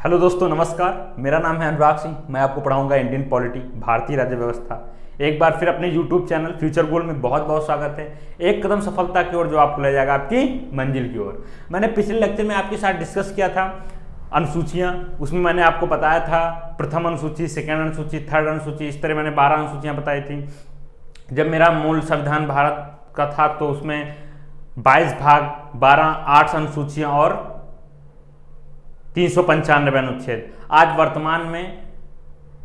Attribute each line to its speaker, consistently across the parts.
Speaker 1: Hello दोस्तों, नमस्कार। मेरा नाम है अनुराग सिंह। मैं आपको पढ़ाऊंगा इंडियन पॉलिटी, भारतीय राज्य व्यवस्था। एक बार फिर अपने यूट्यूब चैनल फ्यूचर गोल में बहुत बहुत स्वागत है। एक कदम सफलता की ओर जो आपको ले जाएगा आपकी मंजिल की ओर। मैंने पिछले लेक्चर में आपके साथ डिस्कस किया था अनुसूचियाँ। उसमें मैंने आपको बताया था प्रथम अनुसूची, सेकेंड अनुसूची, थर्ड अनुसूची, इस तरह मैंने 12 अनुसूचियाँ बताई थी। जब मेरा मूल संविधान भारत का था तो उसमें 22 भाग, 8 अनुसूचियाँ और 395 अनुच्छेद। आज वर्तमान में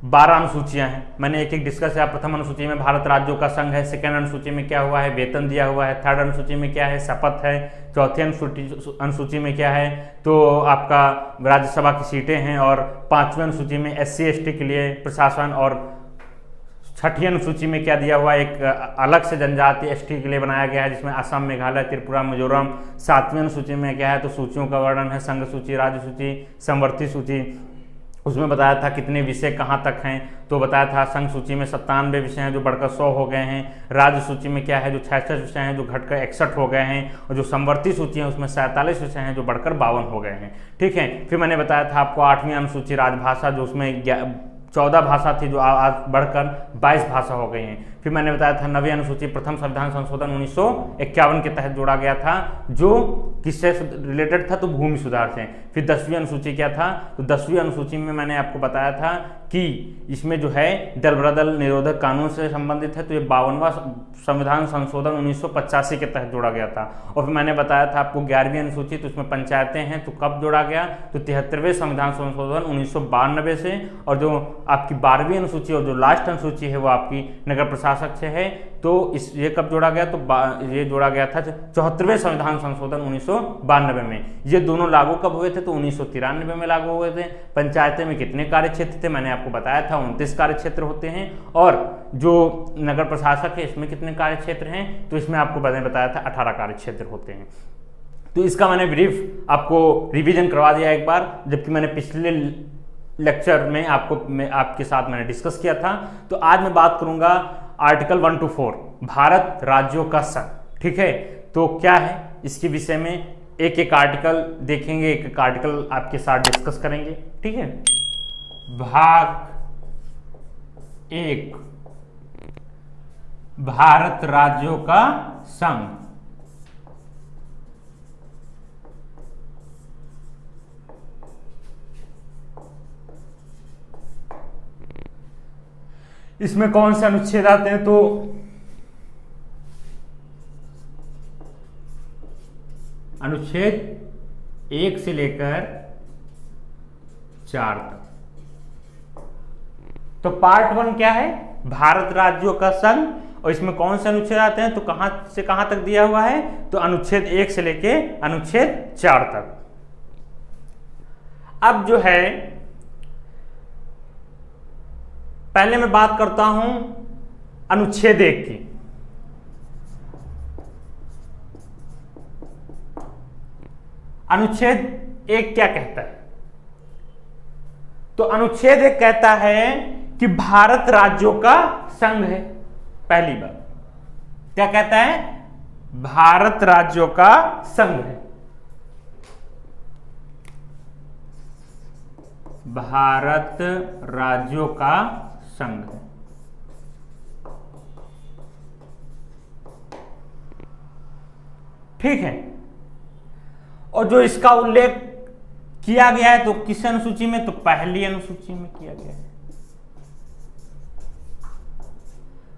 Speaker 1: 12 अनुसूचियां हैं। मैंने एक एक डिस्कस किया। प्रथम अनुसूची में भारत राज्यों का संघ है, सेकेंड अनुसूची में क्या हुआ है, वेतन दिया हुआ है, थर्ड अनुसूची में क्या है, शपथ है, चौथी अनुसूची में क्या है तो आपका राज्यसभा की सीटें हैं, और पांचवी अनुसूची में SC ST के लिए प्रशासन, और छठी अनुसूची में क्या दिया हुआ है, एक अलग से जनजाति ST के लिए बनाया गया है जिसमें असम, मेघालय, त्रिपुरा, मिजोरम। सातवीं अनुसूची में क्या है तो सूचियों का वर्णन है, संघ सूची, राज्य सूची, समवर्ती सूची। उसमें बताया था कितने विषय कहाँ तक हैं, तो बताया था संघ सूची में 97 विषय हैं जो बढ़कर 100 हो गए हैं। राज्य सूची में क्या है जो 66 विषय हैं जो घटकर 61 हो गए हैं, और जो समवर्ती सूची है उसमें 47 विषय हैं जो बढ़कर 52 हो गए हैं। ठीक है। फिर मैंने बताया था आपको 8वीं अनुसूची राजभाषा, जो उसमें 14 भाषा थी जो आज बढ़कर 22 भाषा हो गई हैं। फिर मैंने बताया था 9वीं अनुसूची प्रथम संविधान संशोधन 1951 के तहत जोड़ा गया था, जो किससे रिलेटेड था तो भूमि सुधार से। फिर 10वीं अनुसूची क्या था तो 10वीं अनुसूची में मैंने आपको बताया था कि इसमें जो है दल बदल निरोधक कानून से संबंधित है, तो ये 52वां संविधान संशोधन 1985 के तहत जोड़ा गया था। और फिर मैंने बताया था आपको 11वीं अनुसूची, तो उसमें पंचायतें हैं, तो कब जोड़ा गया तो 73वें संविधान संशोधन 1992 से। और जो आपकी 12वीं अनुसूची और जो लास्ट अनुसूची है वो आपकी नगर प्रशासक से है, तो ये कब जोड़ा गया तो ये जोड़ा गया था 74वें संविधान संशोधन 1992 में। ये दोनों लागू कब हुए थे तो 1993 में लागू हुए थे। पंचायतें में कितने कार्य क्षेत्र थे मैंने आपको बताया था 29 कार्य क्षेत्र होते हैं, और जो नगर प्रशासक है इसमें कितने कार्य क्षेत्र हैं तो इसमें आपको बताया था 18 कार्य क्षेत्र होते हैं। तो इसका मैंने ब्रीफ आपको रिवीजन करवा दिया एक बार, जबकि मैंने पिछले लेक्चर में आपके साथ मैंने डिस्कस किया था। तो आज मैं बात करूंगा आर्टिकल 1 to 4 भारत राज्यों का संघ। ठीक है, तो क्या है इसके विषय में एक एक आर्टिकल देखेंगे, एक एक आर्टिकल आपके साथ डिस्कस करेंगे। ठीक है। भाग 1 भारत राज्यों का संघ। इसमें कौन से अनुच्छेद आते हैं तो अनुच्छेद 1 से लेकर 4 तक। तो पार्ट 1 क्या है भारत राज्यों का संघ, और इसमें कौन से अनुच्छेद आते हैं तो कहां से कहां तक दिया हुआ है तो अनुच्छेद 1 से लेके अनुच्छेद 4 तक। अब जो है पहले मैं बात करता हूं अनुच्छेद 1 की। अनुच्छेद 1 क्या कहता है तो अनुच्छेद 1 कहता है कि भारत राज्यों का संघ है। पहली बात क्या कहता है भारत राज्यों का संघ है। भारत राज्यों का संघ है। ठीक है। और जो इसका उल्लेख किया गया है तो किस अनुसूची में तो पहली अनुसूची में किया गया है।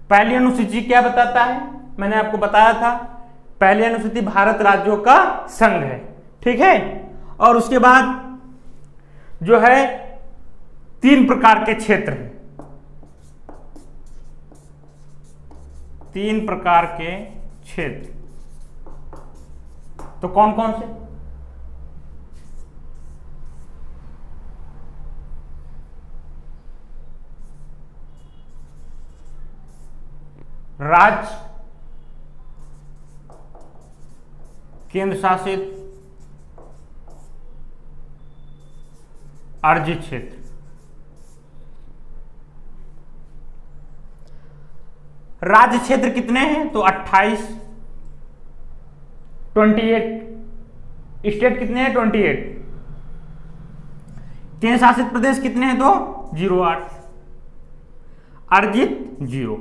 Speaker 1: पहली अनुसूची क्या बताता है मैंने आपको बताया था, पहली अनुसूची भारत राज्यों का संघ है। ठीक है। और उसके बाद जो है 3 प्रकार के क्षेत्र हैं। 3 प्रकार के क्षेत्र तो कौन कौन से राज्य, केंद्र शासित, अर्जित क्षेत्र। राज्य क्षेत्र कितने हैं तो 28, 28। स्टेट कितने हैं 28। केंद्र शासित प्रदेश कितने हैं? 2, 08, अर्जित 0।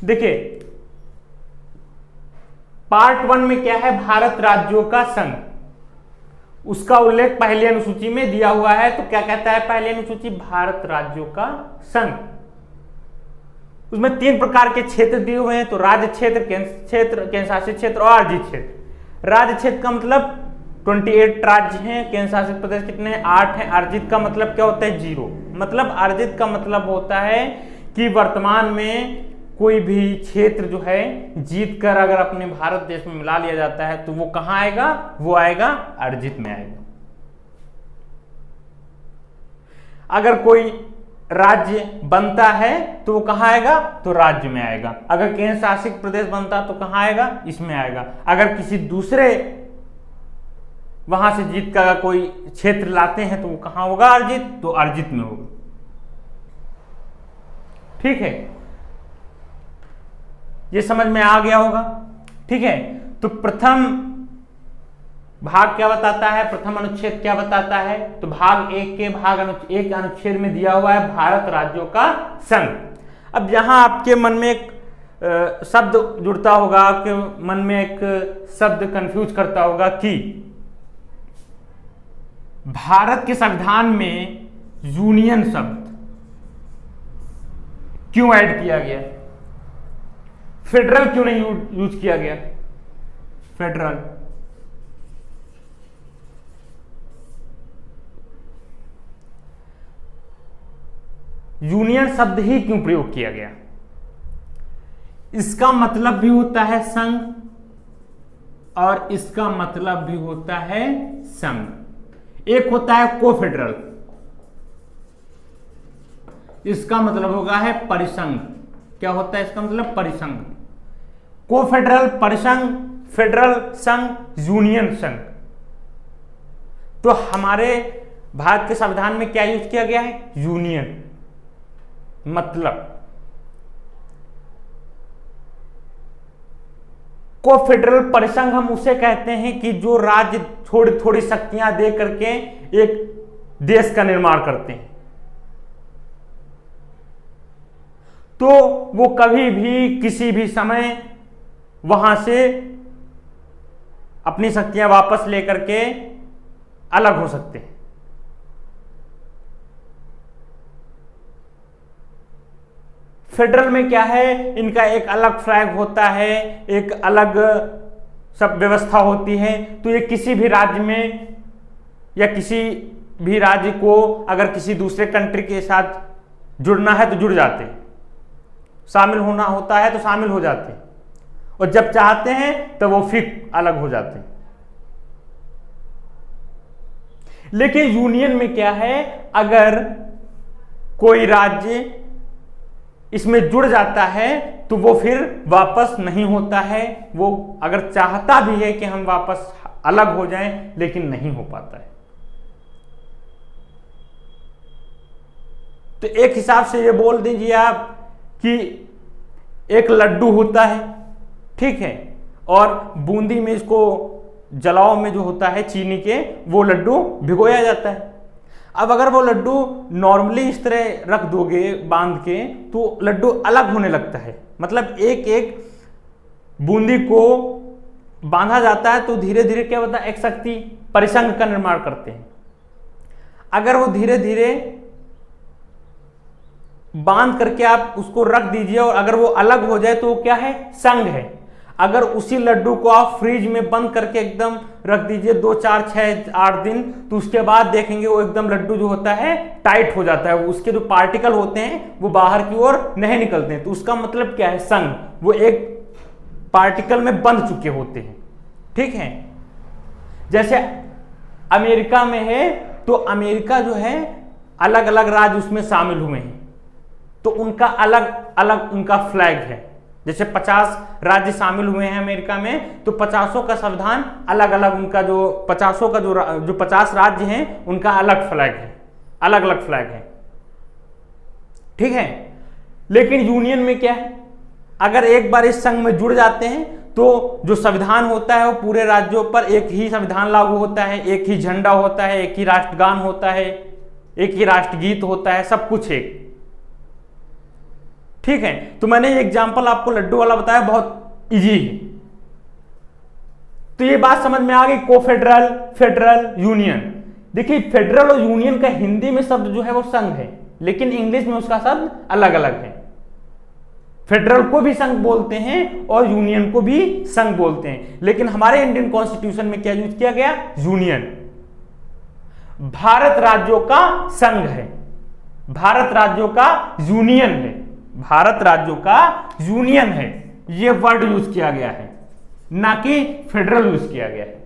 Speaker 1: देखिए पार्ट 1 में क्या है? भारत राज्यों का संघ, उसका उल्लेख पहली अनुसूची में दिया हुआ है। तो क्या कहता है पहली अनुसूची? भारत राज्यों का संघ। उसमें 3 प्रकार के क्षेत्र दिए हुए हैं, तो राज्य क्षेत्र, केंद्र शासित क्षेत्र और अर्जित क्षेत्र। राज्य क्षेत्र का मतलब 28 राज्य हैं, केंद्र शासित प्रदेश कितने हैं? 8 हैं। अर्जित का मतलब क्या होता है? 0। मतलब अर्जित का मतलब होता है कि वर्तमान में कोई भी क्षेत्र जो है जीत कर अगर अपने भारत देश में मिला लिया जाता है तो वो कहां आएगा? वो आएगा अर्जित में आएगा। अगर कोई राज्य बनता है तो वो कहां आएगा? तो राज्य में आएगा। अगर केंद्र शासित प्रदेश बनता तो कहां आएगा? इसमें आएगा। अगर किसी दूसरे वहां से जीत का कोई क्षेत्र लाते हैं तो वो कहां होगा? अर्जित, तो अर्जित में होगा। ठीक है, ये समझ में आ गया होगा। ठीक है, तो प्रथम भाग क्या बताता है? प्रथम अनुच्छेद क्या बताता है? तो भाग 1 के एक अनुच्छेद में दिया हुआ है भारत राज्यों का संघ। अब यहां आपके मन में एक शब्द जुड़ता होगा, आपके मन में एक शब्द कंफ्यूज करता होगा कि भारत के संविधान में यूनियन शब्द क्यों ऐड किया गया? फेडरल क्यों नहीं यूज किया गया? फेडरल, यूनियन शब्द ही क्यों प्रयोग किया गया? इसका मतलब भी होता है संघ और इसका मतलब भी होता है संघ। एक होता है कोफेडरल, इसका मतलब होगा है परिसंघ। क्या होता है इसका मतलब? परिसंघ। कोफेडरल, परिसंघ, फेडरल, संघ, यूनियन संघ। तो हमारे भारत के संविधान में क्या यूज किया गया है? यूनियन। मतलब कोफेडरल परिसंघ हम उसे कहते हैं कि जो राज्य थोड़ी थोड़ी शक्तियां दे करके एक देश का निर्माण करते हैं। तो वो कभी भी किसी भी समय वहां से अपनी शक्तियां वापस लेकर के अलग हो सकते हैं। फेडरल में क्या है? इनका एक अलग फ्लैग होता है, एक अलग सब व्यवस्था होती है। तो ये किसी भी राज्य में या किसी भी राज्य को अगर किसी दूसरे कंट्री के साथ जुड़ना है तो जुड़ जाते हैं, शामिल होना होता है तो शामिल हो जाते हैं, और जब चाहते हैं तो वो फिर अलग हो जाते हैं। लेकिन यूनियन में क्या है? अगर कोई राज्य इसमें जुड़ जाता है तो वो फिर वापस नहीं होता है। वो अगर चाहता भी है कि हम वापस अलग हो जाएं, लेकिन नहीं हो पाता है। तो एक हिसाब से ये बोल दीजिए आप कि एक लड्डू होता है, ठीक है, और बूंदी में इसको जलाओ में जो होता है चीनी के, वो लड्डू भिगोया जाता है। अब अगर वो लड्डू नॉर्मली इस तरह रख दोगे बांध के तो लड्डू अलग होने लगता है। मतलब एक एक बूंदी को बांधा जाता है तो धीरे धीरे क्या होता है? एक शक्ति परिसंघ का निर्माण करते हैं। अगर वो धीरे धीरे बांध करके आप उसको रख दीजिए और अगर वो अलग हो जाए तो वो क्या है? संघ है। अगर उसी लड्डू को आप फ्रिज में बंद करके एकदम रख दीजिए 2, 4, 6, 8 दिन, तो उसके बाद देखेंगे वो एकदम लड्डू जो होता है टाइट हो जाता है, उसके जो पार्टिकल होते हैं वो बाहर की ओर नहीं निकलते हैं। तो उसका मतलब क्या है? संघ। वो एक पार्टिकल में बंध चुके होते हैं। ठीक है, जैसे अमेरिका में है तो अमेरिका जो है अलग अलग राज्य उसमें शामिल हुए हैं तो उनका अलग अलग उनका फ्लैग है। जैसे 50 राज्य शामिल हुए हैं अमेरिका में तो 50 का संविधान अलग अलग, उनका जो 50 का जो 50 राज्य हैं उनका अलग फ्लैग है, अलग अलग फ्लैग है। ठीक है, लेकिन यूनियन में क्या है? अगर एक बार इस संघ में जुड़ जाते हैं तो जो संविधान होता है वो पूरे राज्यों पर एक ही संविधान लागू होता है, एक ही झंडा होता है, एक ही राष्ट्रगान होता है, एक ही राष्ट्रगीत होता है, सब कुछ एक। ठीक है, तो मैंने ये एग्जाम्पल आपको लड्डू वाला बताया, बहुत इजी है। तो ये बात समझ में आ गई, को फेडरल, फेडरल, यूनियन। देखिए फेडरल और यूनियन का हिंदी में शब्द जो है वो संघ है, लेकिन इंग्लिश में उसका शब्द अलग अलग है। फेडरल को भी संघ बोलते हैं और यूनियन को भी संघ बोलते हैं, लेकिन हमारे इंडियन कॉन्स्टिट्यूशन में क्या यूज किया गया? यूनियन। भारत राज्यों का संघ है, भारत राज्यों का यूनियन है, भारत राज्यों का यूनियन है, यह वर्ड यूज किया गया है, ना कि फेडरल यूज किया गया है।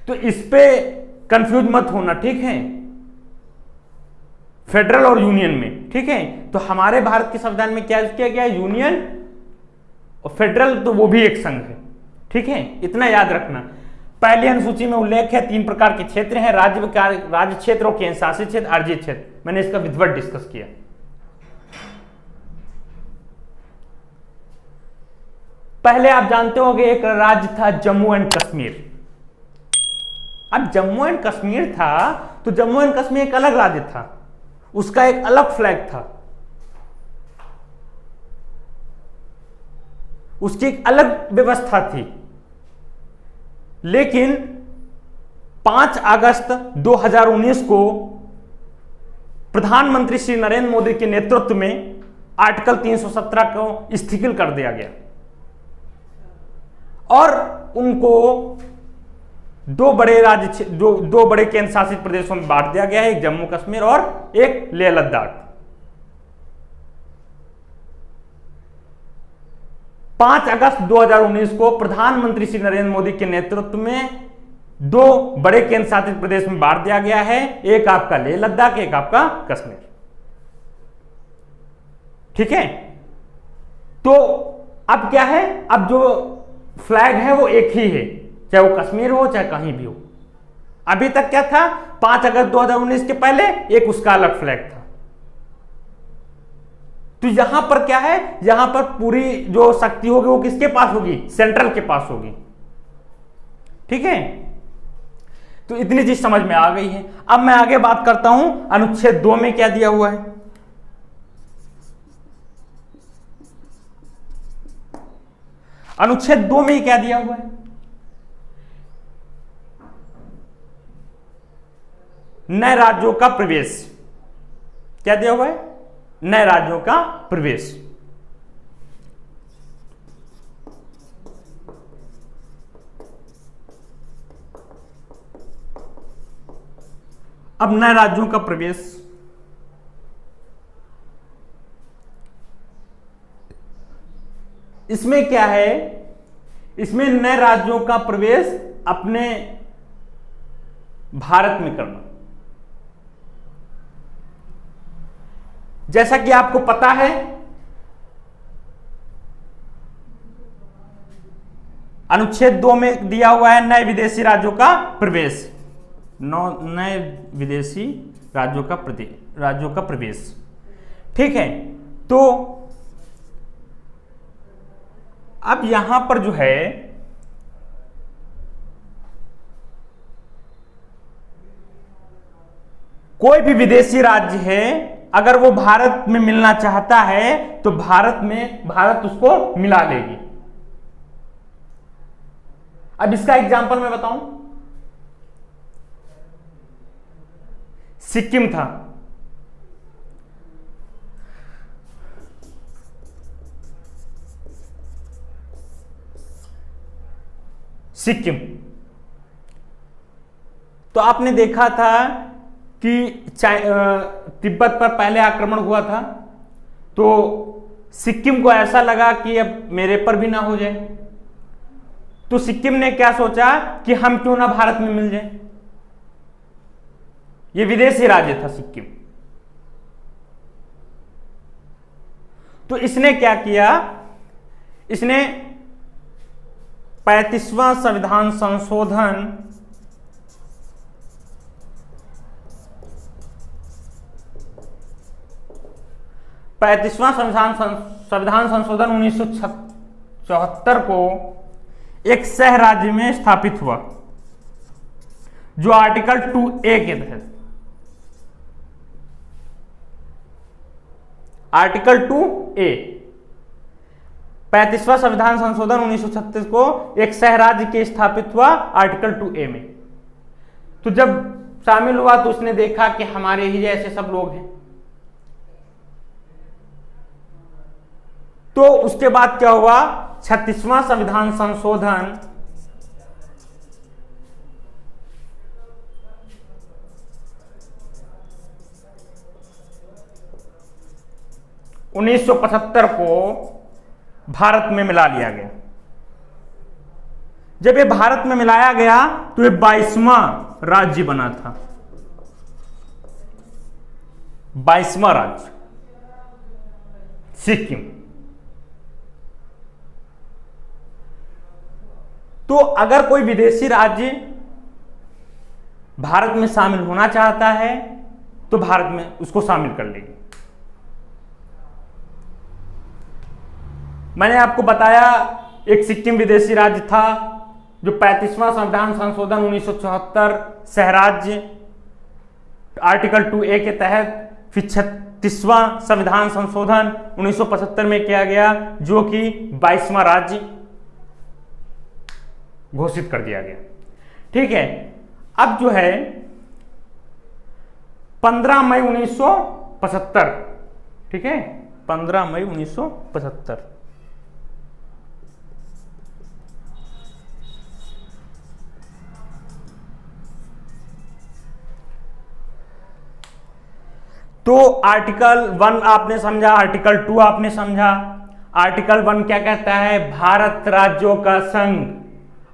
Speaker 1: तो इस पे कंफ्यूज मत होना, ठीक है, फेडरल और यूनियन में। ठीक है, तो हमारे भारत के संविधान में क्या किया गया? यूनियन और फेडरल, तो वो भी एक संघ है। ठीक है, इतना याद रखना। पहली अनुसूची में उल्लेख है 3 प्रकार के क्षेत्र हैं, राज्य क्षेत्र और केंद्र शासित क्षेत्र, अर्जित क्षेत्र। मैंने इसका विधिवत डिस्कस किया। पहले आप जानते होंगे एक राज्य था जम्मू एंड कश्मीर। अब जम्मू एंड कश्मीर था तो जम्मू एंड कश्मीर एक अलग राज्य था, उसका एक अलग फ्लैग था, उसकी एक अलग व्यवस्था थी। लेकिन 5 अगस्त 2019 को प्रधानमंत्री श्री नरेंद्र मोदी के नेतृत्व में आर्टिकल 317 को शिथिल कर दिया गया और उनको 2 बड़े राज्य, दो बड़े केंद्र शासित प्रदेशों में बांट दिया गया है, एक जम्मू कश्मीर और एक लेह लद्दाख। 5 अगस्त 2019 को प्रधानमंत्री श्री नरेंद्र मोदी के नेतृत्व में 2 बड़े केंद्र शासित प्रदेश में बांट दिया गया है, एक आपका लेह लद्दाख, एक आपका कश्मीर। ठीक है, तो अब क्या है? अब जो फ्लैग है वो एक ही है, चाहे वो कश्मीर हो चाहे कहीं भी हो। अभी तक क्या था? 5 अगस्त 2019 के पहले एक उसका अलग फ्लैग था। तो यहां पर क्या है? यहां पर पूरी जो शक्ति होगी वो किसके पास होगी? सेंट्रल के पास होगी। ठीक है, तो इतनी चीज समझ में आ गई है। अब मैं आगे बात करता हूं अनुच्छेद 2 में क्या दिया हुआ है। अनुच्छेद 2 में क्या दिया हुआ है? नए राज्यों का प्रवेश। क्या दिया हुआ है? नए राज्यों का प्रवेश। अब नए राज्यों का प्रवेश, इसमें क्या है? इसमें नए राज्यों का प्रवेश अपने भारत में करना। जैसा कि आपको पता है अनुच्छेद 2 में दिया हुआ है नए विदेशी राज्यों का प्रवेश, नए विदेशी राज्यों का प्रवेश। ठीक है, तो अब यहां पर जो है कोई भी विदेशी राज्य है अगर वो भारत में मिलना चाहता है तो भारत उसको मिला देगी। अब इसका एग्जांपल मैं बताऊं, सिक्किम था, सिक्किम तो आपने देखा था कि तिब्बत पर पहले आक्रमण हुआ था, तो सिक्किम को ऐसा लगा कि अब मेरे पर भी ना हो जाए, तो सिक्किम ने क्या सोचा कि हम क्यों ना भारत में मिल जाए। यह विदेशी राज्य था सिक्किम। तो इसने क्या किया? इसने 35वां संविधान संशोधन संविधान संशोधन 1936 1974 को एक सह राज्य में स्थापित हुआ जो आर्टिकल 2A के तहत, आर्टिकल 2A 35वां संविधान संशोधन 1936 को एक सह राज्य के स्थापित हुआ आर्टिकल 2A में। तो जब शामिल हुआ तो उसने देखा कि हमारे ही जैसे सब लोग हैं। तो उसके बाद क्या हुआ, 36वां संविधान संशोधन 1975 को भारत में मिला लिया गया। जब ये भारत में मिलाया गया तो ये 22वां राज्य बना था, 22वां राज्य सिक्किम। तो अगर कोई विदेशी राज्य भारत में शामिल होना चाहता है तो भारत में उसको शामिल कर लेगी। मैंने आपको बताया एक सिक्किम विदेशी राज्य था जो 35वां संविधान संशोधन 1974 सहराज्य आर्टिकल 2A के तहत, फिर 36वां संविधान संशोधन 1975 में किया गया जो कि 22वां राज्य घोषित कर दिया गया। ठीक है, अब जो है 15 मई 1975, ठीक है 15 मई 1975 तो आर्टिकल 1 आपने समझा, आर्टिकल 2 आपने समझा। आर्टिकल 1 क्या कहता है, भारत राज्यों का संघ।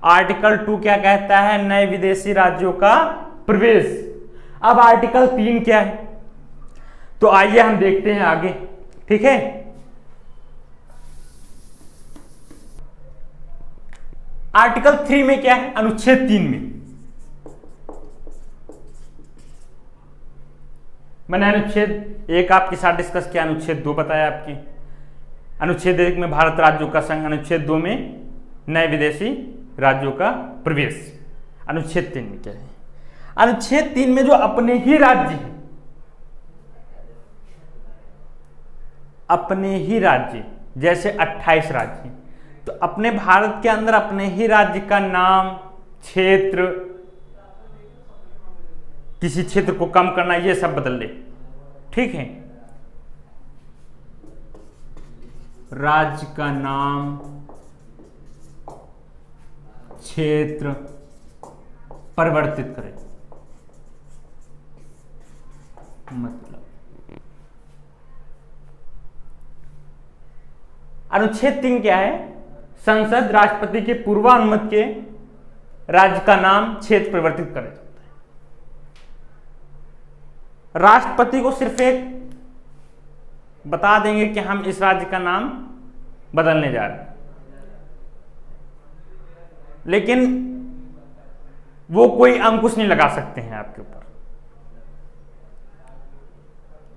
Speaker 1: आर्टिकल 2 क्या कहता है, नए विदेशी राज्यों का प्रवेश। अब आर्टिकल 3 क्या है, तो आइए हम देखते हैं आगे। ठीक है, आर्टिकल 3 में क्या है, अनुच्छेद 3 में मैंने अनुच्छेद 1 आपके साथ डिस्कस किया, अनुच्छेद 2 बताया आपकी। अनुच्छेद 1 में भारत राज्यों का संघ, अनुच्छेद 2 में नए विदेशी राज्यों का प्रवेश। अनुच्छेद 3 में क्या है, अनुच्छेद 3 में जो अपने ही राज्य है, अपने ही राज्य जैसे 28 राज्य, तो अपने भारत के अंदर अपने ही राज्य का नाम, क्षेत्र, किसी क्षेत्र को कम करना, ये सब बदल ले। ठीक है, राज्य का नाम, क्षेत्र परिवर्तित करें। मतलब अनुच्छेद 3 क्या है, संसद राष्ट्रपति के पूर्वानुमति के राज्य का नाम, क्षेत्र परिवर्तित करे। राष्ट्रपति को सिर्फ एक बता देंगे कि हम इस राज्य का नाम बदलने जा रहे हैं, लेकिन वो कोई अंकुश नहीं लगा सकते हैं आपके ऊपर,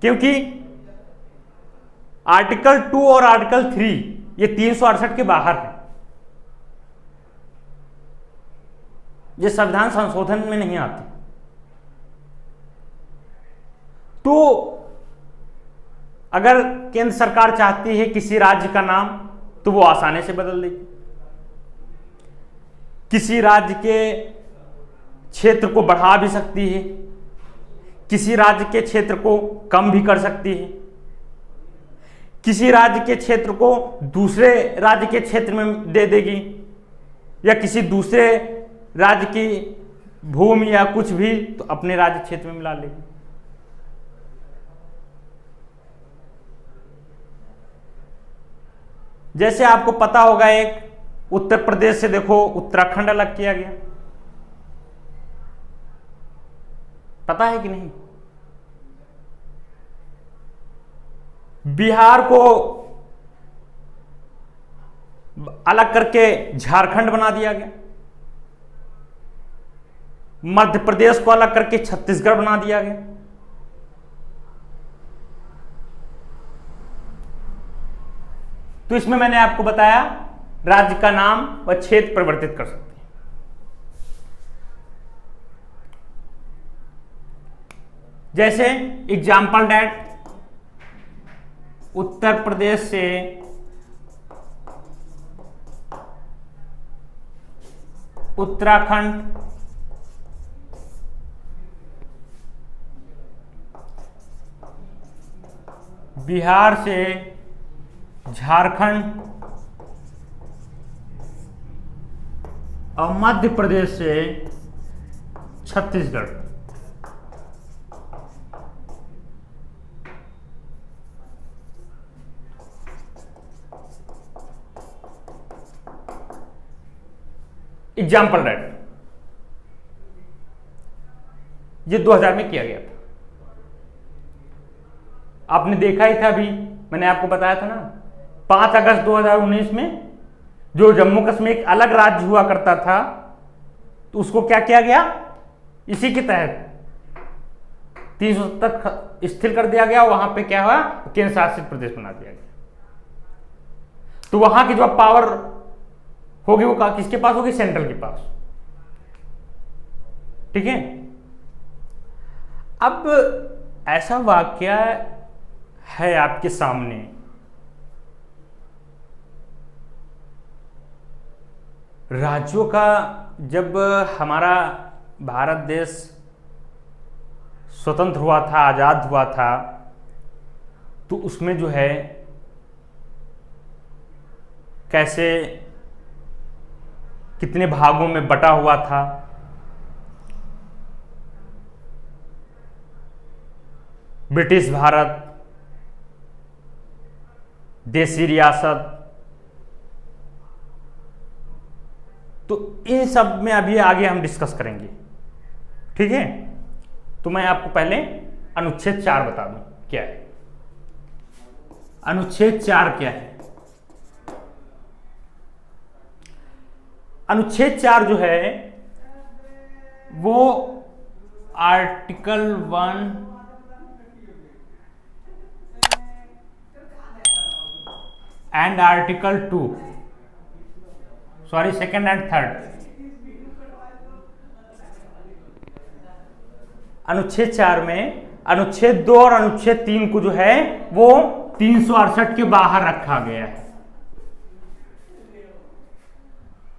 Speaker 1: क्योंकि आर्टिकल 2 और आर्टिकल 3 ये 368 के बाहर है, ये संविधान संशोधन में नहीं आते। तो अगर केंद्र सरकार चाहती है किसी राज्य का नाम तो वो आसानी से बदल देगी, किसी राज्य के क्षेत्र को बढ़ा भी सकती है, किसी राज्य के क्षेत्र को कम भी कर सकती है, किसी राज्य के क्षेत्र को दूसरे राज्य के क्षेत्र में दे देगी, या किसी दूसरे राज्य की भूमि या कुछ भी तो अपने राज्य क्षेत्र में मिला लेगी। जैसे आपको पता होगा, एक उत्तर प्रदेश से देखो उत्तराखंड अलग किया गया, पता है कि नहीं? बिहार को अलग करके झारखंड बना दिया गया, मध्य प्रदेश को अलग करके छत्तीसगढ़ बना दिया गया। तो इसमें मैंने आपको बताया राज्य का नाम व क्षेत्र परिवर्तित कर सकते हैं। जैसे एग्जाम्पल डेट उत्तर प्रदेश से उत्तराखंड, बिहार से झारखंड और मध्य प्रदेश से छत्तीसगढ़। एग्जाम्पल राइट, ये 2000 में किया गया था। आपने देखा ही था, अभी मैंने आपको बताया था ना, 5 अगस्त 2019 में जो जम्मू कश्मीर एक अलग राज्य हुआ करता था, तो उसको क्या किया गया, इसी के तहत 370 स्थिर कर दिया गया। वहां पे क्या हुआ, केंद्र शासित प्रदेश बना दिया गया। तो वहां की जो पावर होगी वो किसके पास होगी, सेंट्रल के पास। ठीक है। अब ऐसा वाकया है आपके सामने, राज्यों का जब हमारा भारत देश स्वतंत्र हुआ था, आजाद हुआ था, तो उसमें जो है कैसे कितने भागों में बटा हुआ था। ब्रिटिश भारत, देसी रियासत, तो इन सब में अभी आगे हम डिस्कस करेंगे। ठीक है। तो मैं आपको पहले अनुच्छेद 4 बता दूं क्या है। अनुच्छेद 4 क्या है? अनुच्छेद 4 जो है वो article 1 and article 2, sorry second and third, अनुच्छेद 4 में अनुच्छेद 2 और अनुच्छेद 3 को जो है वो 368 के बाहर रखा गया है।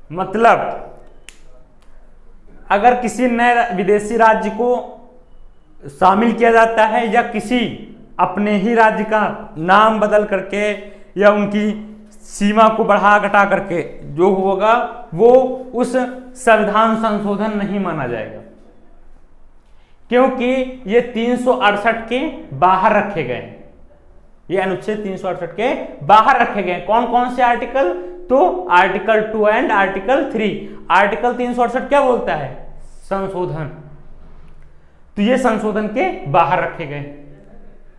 Speaker 1: मतलब अगर किसी नए विदेशी राज्य को शामिल किया जाता है या किसी अपने ही राज्य का नाम बदल करके या उनकी सीमा को बढ़ा घटा करके जो होगा वो उस संविधान संशोधन नहीं माना जाएगा, क्योंकि ये 368 के बाहर रखे गए हैं। ये अनुच्छेद 368 के बाहर रखे गए। कौन कौन से आर्टिकल? तो आर्टिकल 2 एंड आर्टिकल 3। आर्टिकल 368 क्या बोलता है? संशोधन। तो ये संशोधन के बाहर रखे गए।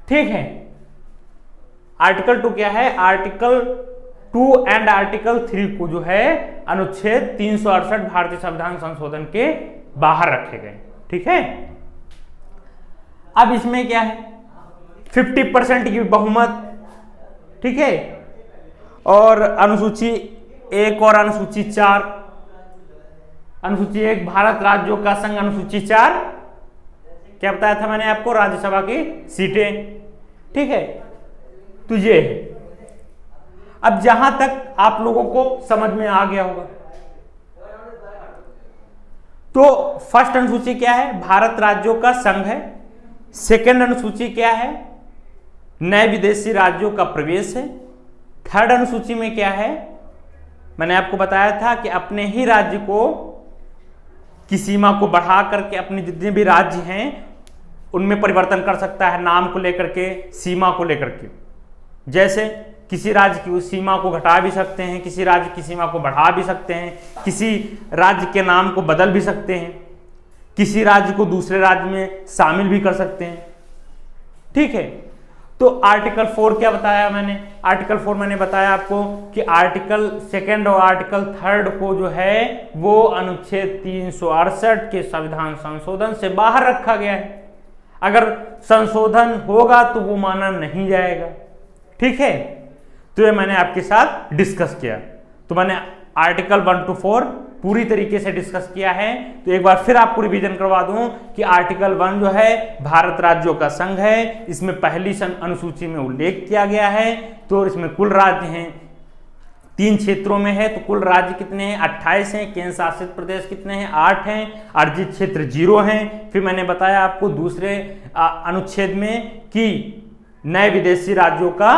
Speaker 1: ठीक है। आर्टिकल 2 क्या है? आर्टिकल 2 एंड आर्टिकल 3 को जो है अनुच्छेद 368 भारतीय संविधान संशोधन के बाहर रखे गए। ठीक है। अब इसमें क्या है? 50% की बहुमत। ठीक है। और अनुसूची 1 और अनुसूची 4, अनुसूची 1 भारत राज्यों का संघ, अनुसूची 4 क्या बताया था मैंने आपको? राज्यसभा की सीटें। ठीक है। तो ये है। अब जहां तक आप लोगों को समझ में आ गया होगा, तो फर्स्ट अनुसूची क्या है? भारत राज्यों का संघ है। सेकंड अनुसूची क्या है? नए विदेशी राज्यों का प्रवेश है। थर्ड अनुसूची में क्या है? मैंने आपको बताया था कि अपने ही राज्य को की सीमा को बढ़ा करके अपने जितने भी राज्य हैं उनमें परिवर्तन कर सकता है, नाम को लेकर के, सीमा को लेकर के। जैसे किसी राज्य की उस सीमा को घटा भी सकते हैं, किसी राज्य की सीमा को बढ़ा भी सकते हैं, किसी राज्य के नाम को बदल भी सकते हैं, किसी राज्य को दूसरे राज्य में शामिल भी कर सकते हैं। ठीक है। तो आर्टिकल 4 क्या बताया मैंने? आर्टिकल 4 मैंने बताया आपको कि आर्टिकल 2 और आर्टिकल 3 को जो है वो अनुच्छेद 368 के संविधान संशोधन से बाहर रखा गया है। अगर संशोधन होगा तो वो माना नहीं जाएगा। ठीक है। तो ये मैंने आपके साथ डिस्कस किया। तो मैंने आर्टिकल 1 to 4 पूरी तरीके से डिस्कस किया है। तो एक बार फिर आपको रिवीजन करवा दूं कि आर्टिकल 1 जो है भारत राज्यों का संघ है, इसमें पहली अनुसूची में उल्लेख किया गया है। तो इसमें कुल राज्य हैं 3 क्षेत्रों में है, तो कुल राज्य कितने हैं 28 हैं, केंद्र शासित प्रदेश कितने हैं 8 हैं, अर्जित क्षेत्र 0 हैं। फिर मैंने बताया आपको दूसरे अनुच्छेद में कि नए विदेशी राज्यों का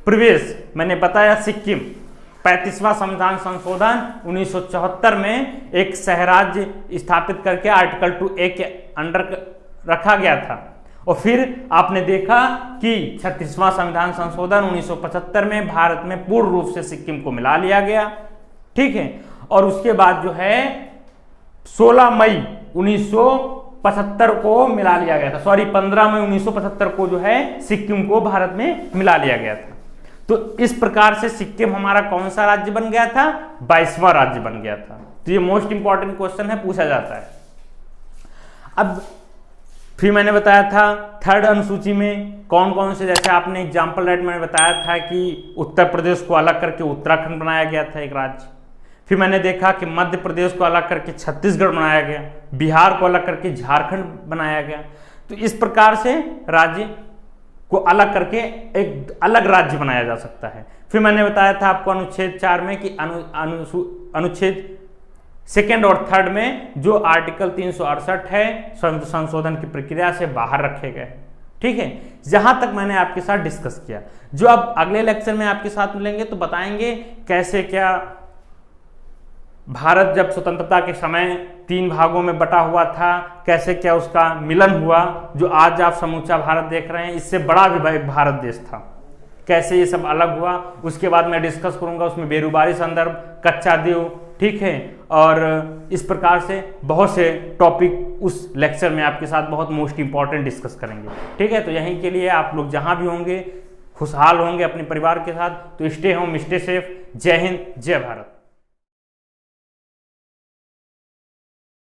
Speaker 1: प्रवेश, मैंने बताया सिक्किम 35वां संविधान संशोधन 1974 में एक सहराज्य स्थापित करके आर्टिकल 2A के अंडर रखा गया था। और फिर आपने देखा कि 36वां संविधान संशोधन 1975 में भारत में पूर्ण रूप से सिक्किम को मिला लिया गया, ठीक है। और उसके बाद जो है 16 मई 1975 को मिला लिया गया था, 15 मई 1975 को जो है सिक्किम को भारत में मिला लिया गया था। तो इस प्रकार से सिक्किम हमारा कौन सा राज्य बन गया था, 22वां राज्य बन गया था। तो ये मोस्ट इंपॉर्टेंट क्वेश्चन है, पूछा जाता है। अब फिर मैंने बताया था थर्ड अनुसूची में कौन कौन से, जैसे आपने एग्जाम्पल राइट मैंने बताया था कि उत्तर प्रदेश को अलग करके उत्तराखंड बनाया गया था एक राज्य। फिर मैंने देखा कि मध्य प्रदेश को अलग करके छत्तीसगढ़ बनाया गया, बिहार को अलग करके झारखंड बनाया गया। तो इस प्रकार से राज्य को अलग करके एक अलग राज्य बनाया जा सकता है। फिर मैंने बताया था आपको अनुच्छेद 4 में कि अनुच्छेद 2 और 3 में जो आर्टिकल 368 है संशोधन की प्रक्रिया से बाहर रखे गए, ठीक है। जहां तक मैंने आपके साथ डिस्कस किया, जो अब अगले लेक्चर में आपके साथ मिलेंगे तो बताएंगे कैसे क्या भारत जब स्वतंत्रता के समय 3 भागों में बटा हुआ था, कैसे क्या उसका मिलन हुआ, जो आज आप समूचा भारत देख रहे हैं, इससे बड़ा भी भारत देश था, कैसे ये सब अलग हुआ। उसके बाद मैं डिस्कस करूंगा उसमें बेरुबारी संदर्भ, कच्चा देव, ठीक है। और इस प्रकार से बहुत से टॉपिक उस लेक्चर में आपके साथ बहुत मोस्ट इंपॉर्टेंट डिस्कस करेंगे, ठीक है। तो यहीं के लिए आप लोग जहां भी होंगे खुशहाल होंगे अपने परिवार के साथ, तो स्टे होम स्टे सेफ। जय हिंद, जय भारत।